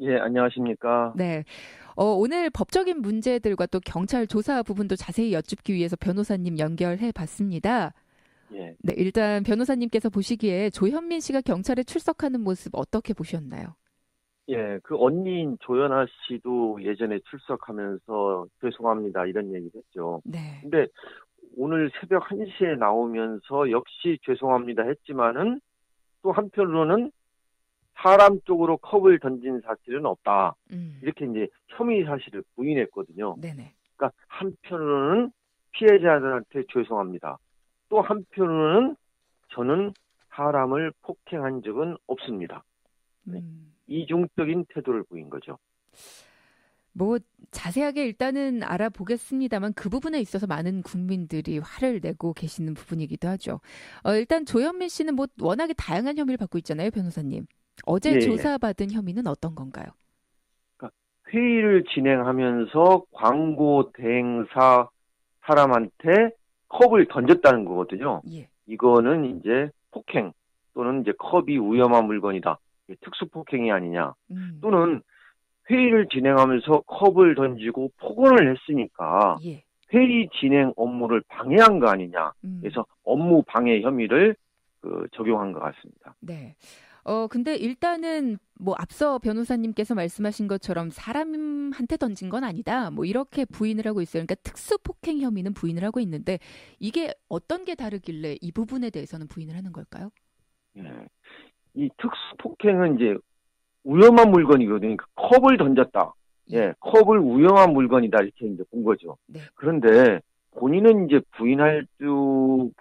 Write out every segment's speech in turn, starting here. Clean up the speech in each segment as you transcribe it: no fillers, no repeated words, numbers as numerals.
예, 안녕하십니까. 네. 오늘 법적인 문제들과 또 경찰 조사 부분도 자세히 여쭙기 위해서 변호사님 연결해 봤습니다. 예, 네, 일단 변호사님께서 보시기에 조현민 씨가 경찰에 출석하는 모습 어떻게 보셨나요? 예, 그 언니인 조연아 씨도 예전에 출석하면서 죄송합니다 이런 얘기를 했죠. 네. 근데 오늘 새벽 1시에 나오면서 역시 죄송합니다 했지만은 또 한편으로는 사람 쪽으로 컵을 던진 사실은 없다. 음. 이렇게 이제 혐의 사실을 부인했거든요. 네네. 그러니까 한편으로는 피해자들한테 죄송합니다. 또 한편으로는 저는 사람을 폭행한 적은 없습니다. 네. 음. 이중적인 태도를 보인 거죠. 뭐 자세하게 일단은 알아보겠습니다만 그 부분에 있어서 많은 국민들이 화를 내고 계시는 부분이기도 하죠. 일단 조현민 씨는 뭐 워낙에 다양한 혐의를 받고 있잖아요, 변호사님. 예, 어제 예. 조사받은 혐의는 어떤 건가요? 그러니까 회의를 진행하면서 광고 대행사 사람한테 컵을 던졌다는 거거든요. 예. 이거는 이제 폭행 또는 이제 컵이 위험한 물건이다. 특수 폭행이 아니냐. 음. 또는 회의를 진행하면서 컵을 던지고 폭언을 했으니까 예. 회의 진행 업무를 방해한 거 아니냐. 음. 그래서 업무 방해 혐의를 적용한 것 같습니다. 네. 근데 일단은 뭐 앞서 변호사님께서 말씀하신 것처럼 사람한테 던진 건 아니다. 뭐 이렇게 부인을 하고 있어요. 그러니까 특수폭행 혐의는 부인을 하고 있는데 이게 어떤 게 다르길래 이 부분에 대해서는 부인을 하는 걸까요? 예. 이 특수폭행은 이제 위험한 물건이거든요. 그러니까 컵을 던졌다. 예. 예, 컵을 위험한 물건이다. 이렇게 이제 본 거죠. 네. 그런데 본인은 이제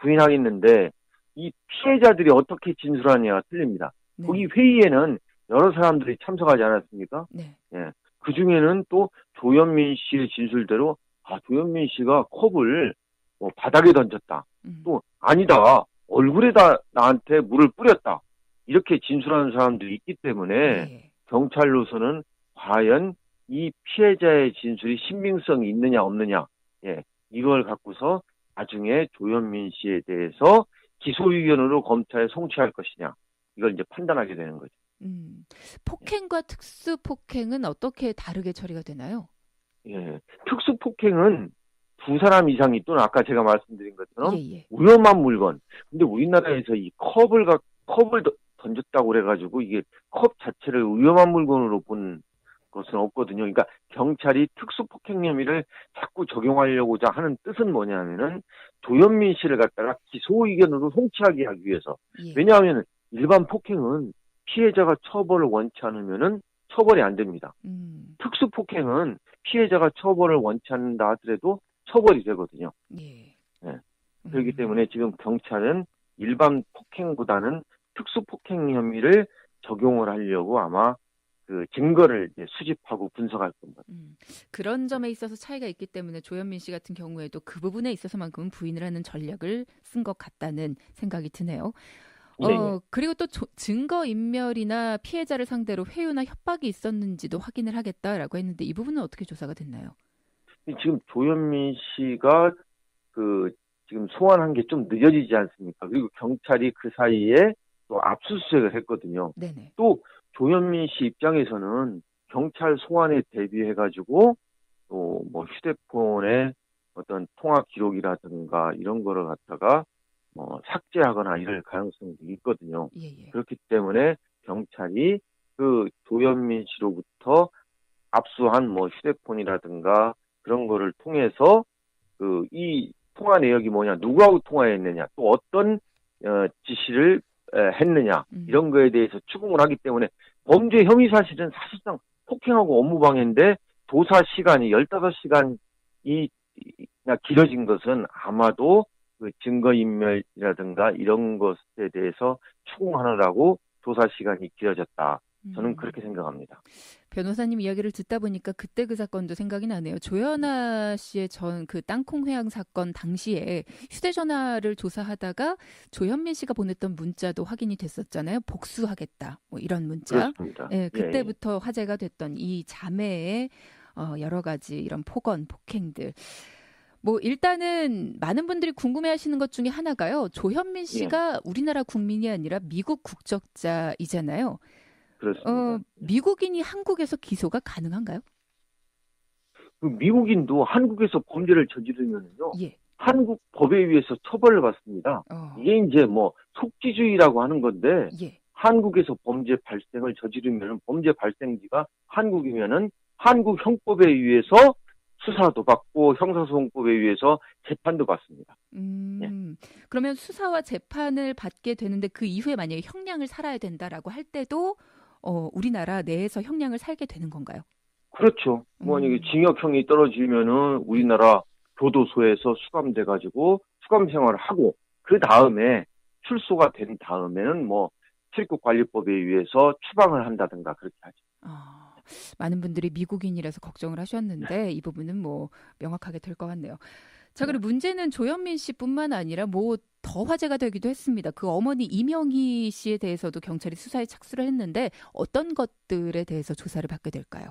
부인하겠는데 이 피해자들이 어떻게 진술하느냐가 틀립니다. 거기 네. 회의에는 여러 사람들이 참석하지 않았습니까? 네. 예. 그 중에는 또 조현민 씨의 진술대로 조현민 씨가 컵을 바닥에 던졌다. 음. 또 아니다. 얼굴에다 나한테 물을 뿌렸다. 이렇게 진술하는 사람들이 있기 때문에 예. 경찰로서는 과연 이 피해자의 진술이 신빙성이 있느냐 없느냐, 예, 이걸 갖고서 나중에 조현민 씨에 대해서 기소 의견으로 검찰에 송치할 것이냐, 이걸 이제 판단하게 되는 거죠. 음. 폭행과 특수폭행은 어떻게 다르게 처리가 되나요? 예, 특수폭행은 두 사람 이상이 또는 아까 제가 말씀드린 예, 것처럼 예. 위험한 물건. 근데 우리나라에서 이 컵을 던졌다고 그래가지고 이게 컵 자체를 위험한 물건으로 본 것은 없거든요. 그러니까 경찰이 특수폭행 혐의를 자꾸 적용하려고자 하는 뜻은 뭐냐면은 조현민 씨를 갖다가 기소 의견으로 송치하게 하기 위해서. 예. 왜냐하면 일반 폭행은 피해자가 처벌을 원치 않으면은 처벌이 안 됩니다. 음. 특수폭행은 피해자가 처벌을 원치 않는다 하더라도 처벌이 되거든요. 예. 예. 그렇기 음. 때문에 지금 경찰은 일반 폭행보다는 특수폭행 혐의를 적용을 하려고 아마 그 증거를 이제 수집하고 분석할 겁니다. 음. 그런 점에 있어서 차이가 있기 때문에 조현민 씨 같은 경우에도 그 부분에 있어서만큼은 부인을 하는 전략을 쓴 것 같다는 생각이 드네요. 예, 예. 그리고 또 증거 인멸이나 피해자를 상대로 회유나 협박이 있었는지도 확인을 하겠다라고 했는데 이 부분은 어떻게 조사가 됐나요? 지금 조현민 씨가 그 지금 소환한 게 좀 늦어지지 않습니까? 그리고 경찰이 그 사이에 또 압수수색을 했거든요. 네네. 또 조현민 씨 입장에서는 경찰 소환에 대비해가지고 또 뭐 휴대폰에 어떤 통화 기록이라든가 이런 거를 갖다가 삭제하거나 이럴 가능성도 있거든요. 예예. 그렇기 때문에 경찰이 그 조현민 씨로부터 압수한 뭐 휴대폰이라든가 그런 거를 통해서 그 이 통화 내역이 뭐냐, 누구하고 통화했느냐, 또 어떤 지시를 했느냐 음. 이런 거에 대해서 추궁을 하기 때문에 범죄 혐의 사실은 사실상 폭행하고 업무방해인데 조사 시간이 15시간이 길어진 것은 아마도 그 증거인멸이라든가 이런 것에 대해서 추궁하느라고 조사 시간이 길어졌다. 저는 음. 그렇게 생각합니다. 변호사님 이야기를 듣다 보니까 그때 그 사건도 생각이 나네요. 조연아 씨의 전 그 땅콩 회항 사건 당시에 휴대전화를 조사하다가 조현민 씨가 보냈던 문자도 확인이 됐었잖아요. 복수하겠다. 뭐 이런 문자. 그렇습니다. 예, 예, 예. 그때부터 화제가 됐던 이 자매의 여러 가지 이런 폭언, 폭행들. 뭐 일단은 많은 분들이 궁금해하시는 것 중에 하나가요. 조현민 예. 씨가 우리나라 국민이 아니라 미국 국적자이잖아요. 그렇습니다. 미국인이 한국에서 기소가 가능한가요? 그 미국인도 한국에서 범죄를 저지르면요, 예. 한국 법에 의해서 처벌을 받습니다. 이게 이제 뭐 속지주의라고 하는 건데, 예. 한국에서 범죄 발생을 저지르면 범죄 발생지가 한국이면은 한국 형법에 의해서 수사도 받고 형사소송법에 의해서 재판도 받습니다. 예. 그러면 수사와 재판을 받게 되는데 그 이후에 만약에 형량을 살아야 된다라고 할 때도 우리나라 내에서 형량을 살게 되는 건가요? 그렇죠. 만약에 징역형이 떨어지면은 우리나라 교도소에서 수감돼가지고 수감 생활을 하고 그 다음에 출소가 된 다음에는 뭐 출국관리법에 의해서 추방을 한다든가 그렇게 하죠. 많은 분들이 미국인이라서 걱정을 하셨는데 이 부분은 뭐 명확하게 될 것 같네요. 자, 그리고 문제는 조현민 씨뿐만 아니라 뭐 더 화제가 되기도 했습니다. 그 어머니 이명희 씨에 대해서도 경찰이 수사에 착수를 했는데 어떤 것들에 대해서 조사를 받게 될까요?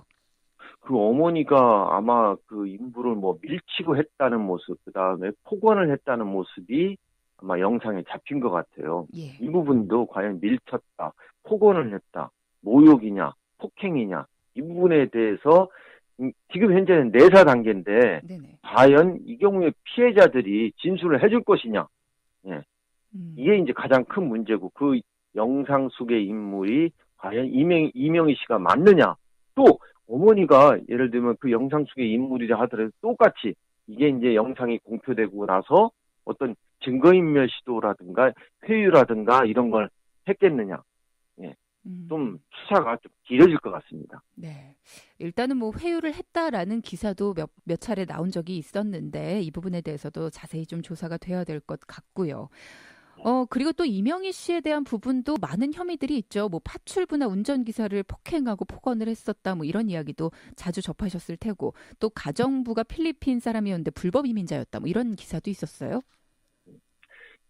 그 어머니가 아마 그 인부를 뭐 밀치고 했다는 모습, 그 다음에 폭언을 했다는 모습이 아마 영상에 잡힌 것 같아요. 예. 이 부분도 과연 밀쳤다, 폭언을 했다, 모욕이냐, 폭행이냐, 이 부분에 대해서 지금 현재는 내사 단계인데 네네. 과연 이 경우에 피해자들이 진술을 해줄 것이냐, 예. 이게 이제 가장 큰 문제고 그 영상 속의 인물이 과연 이명희 씨가 맞느냐, 또 어머니가 예를 들면 그 영상 속의 인물이라 하더라도 똑같이 이게 이제 영상이 공표되고 나서 어떤 증거인멸 시도라든가 회유라든가 이런 걸 했겠느냐. 예. 좀 수사가 좀 길어질 것 같습니다. 네. 일단은 뭐 회유를 했다라는 기사도 몇 차례 나온 적이 있었는데 이 부분에 대해서도 자세히 좀 조사가 돼야 될 것 같고요. 그리고 또 이명희 씨에 대한 부분도 많은 혐의들이 있죠. 뭐 파출부나 운전기사를 폭행하고 폭언을 했었다. 뭐 이런 이야기도 자주 접하셨을 테고 또 가정부가 필리핀 사람이었는데 불법 이민자였다. 뭐 이런 기사도 있었어요.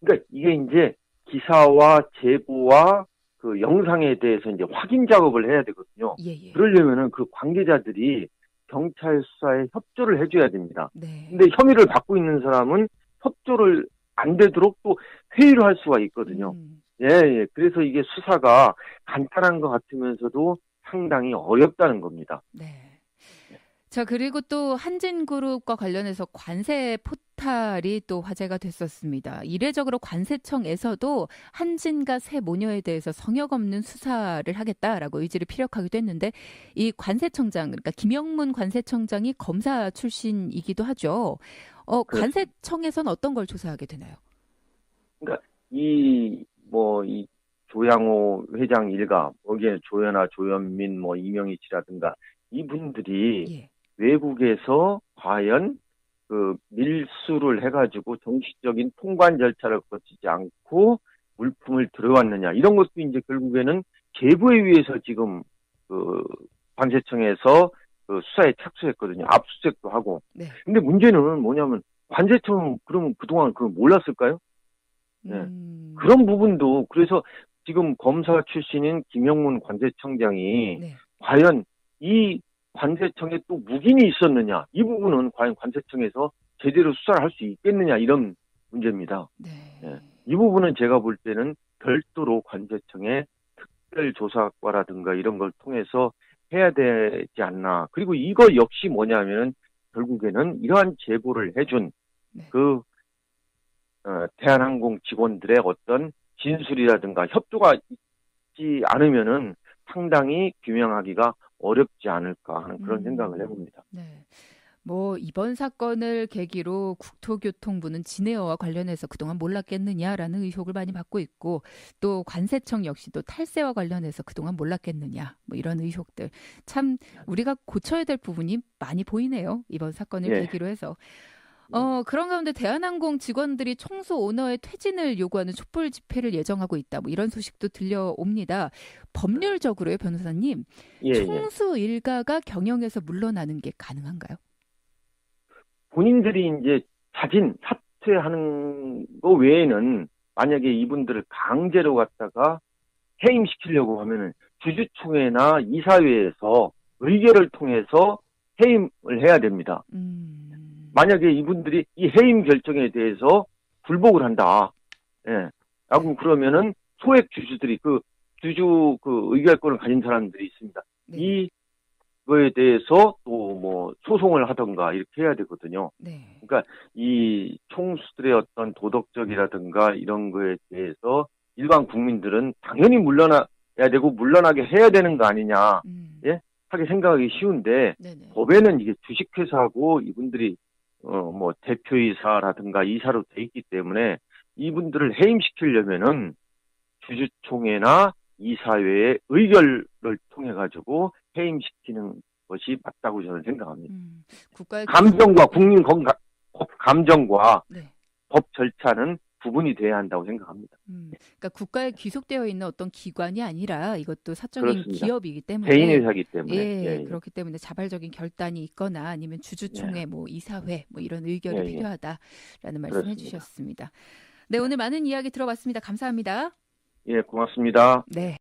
그러니까 이게 이제 기사와 제보와 그 영상에 대해서 이제 확인 작업을 해야 되거든요. 예. 그러려면은 그 관계자들이 경찰 수사에 협조를 해줘야 됩니다. 네. 근데 혐의를 받고 있는 사람은 협조를 안 되도록 또 회의를 할 수가 있거든요. 예. 그래서 이게 수사가 간단한 것 같으면서도 상당히 어렵다는 겁니다. 네. 자, 그리고 또 한진그룹과 관련해서 관세 포탈이 또 화제가 됐었습니다. 이례적으로 관세청에서도 한진과 새 모녀에 대해서 성역 없는 수사를 하겠다라고 의지를 피력하기도 했는데 이 관세청장, 그러니까 김영문 관세청장이 검사 출신이기도 하죠. 관세청에서는 어떤 걸 조사하게 되나요? 그러니까 이 조양호 회장 일가, 거기에 조연아, 조현민, 이명희 씨라든가 이분들이 예. 외국에서 과연 그 밀수를 해가지고 정식적인 통관 절차를 거치지 않고 물품을 들어왔느냐, 이런 것도 이제 결국에는 제보에 의해서 지금 그 관세청에서 그 수사에 착수했거든요. 압수수색도 하고. 네. 근데 문제는 뭐냐면 관세청은 그러면 그동안 그걸 몰랐을까요? 네. 그런 부분도, 그래서 지금 검사 출신인 김영문 관세청장이 네. 과연 이 관세청에 또 묵인이 있었느냐, 이 부분은 과연 관세청에서 제대로 수사를 할 수 있겠느냐, 이런 문제입니다. 네. 네. 이 부분은 제가 볼 때는 별도로 관세청의 특별조사과라든가 이런 걸 통해서 해야 되지 않나. 그리고 이거 역시 뭐냐면 결국에는 이러한 제보를 해준 네. 그 대한항공 직원들의 어떤 진술이라든가 협조가 있지 않으면은 상당히 규명하기가 어렵지 않을까 하는 그런 생각을 해봅니다. 네. 뭐 이번 사건을 계기로 국토교통부는 진에어와 관련해서 그동안 몰랐겠느냐라는 의혹을 많이 받고 있고 또 관세청 역시도 탈세와 관련해서 그동안 몰랐겠느냐 뭐 이런 의혹들 참 우리가 고쳐야 될 부분이 많이 보이네요. 이번 사건을 계기로 해서. 그런 가운데 대한항공 직원들이 청소 오너의 퇴진을 요구하는 촛불 집회를 예정하고 있다. 뭐 이런 소식도 들려옵니다. 법률적으로요, 변호사님. 총수 일가가 경영에서 물러나는 게 가능한가요? 본인들이 이제 사퇴하는 거 외에는 만약에 이분들을 강제로 갖다가 해임시키려고 하면은 주주총회나 이사회에서 의결을 통해서 해임을 해야 됩니다. 만약에 이분들이 이 해임 결정에 대해서 불복을 한다. 예. 라고 그러면은 소액 주주들이 그 주주 그 의결권을 가진 사람들이 있습니다. 네. 이거에 대해서 또 뭐 소송을 하던가 이렇게 해야 되거든요. 네. 그러니까 이 총수들의 어떤 도덕적이라든가 이런 거에 대해서 일반 국민들은 당연히 물러나야 되고 물러나게 해야 되는 거 아니냐, 예? 하게 생각하기 쉬운데 네네. 법에는 이게 주식회사하고 이분들이 뭐 대표이사라든가 이사로 돼 있기 때문에 이분들을 해임시키려면은 주주총회나 이사회의 의결을 통해 가지고 해임시키는 것이 맞다고 저는 생각합니다. 국가의 감정과 국민 감정과 네. 법 절차는 구분이 돼야 한다고 생각합니다. 그러니까 국가에 귀속되어 있는 어떤 기관이 아니라 이것도 사적인 그렇습니다. 기업이기 때문에 개인 회사이기 때문에 예, 그렇기 때문에 자발적인 결단이 있거나 아니면 주주총회, 뭐 이사회, 뭐 이런 의결이 필요하다라는 말씀해 주셨습니다. 네, 오늘 많은 이야기 들어봤습니다. 감사합니다. 예, 고맙습니다. 네.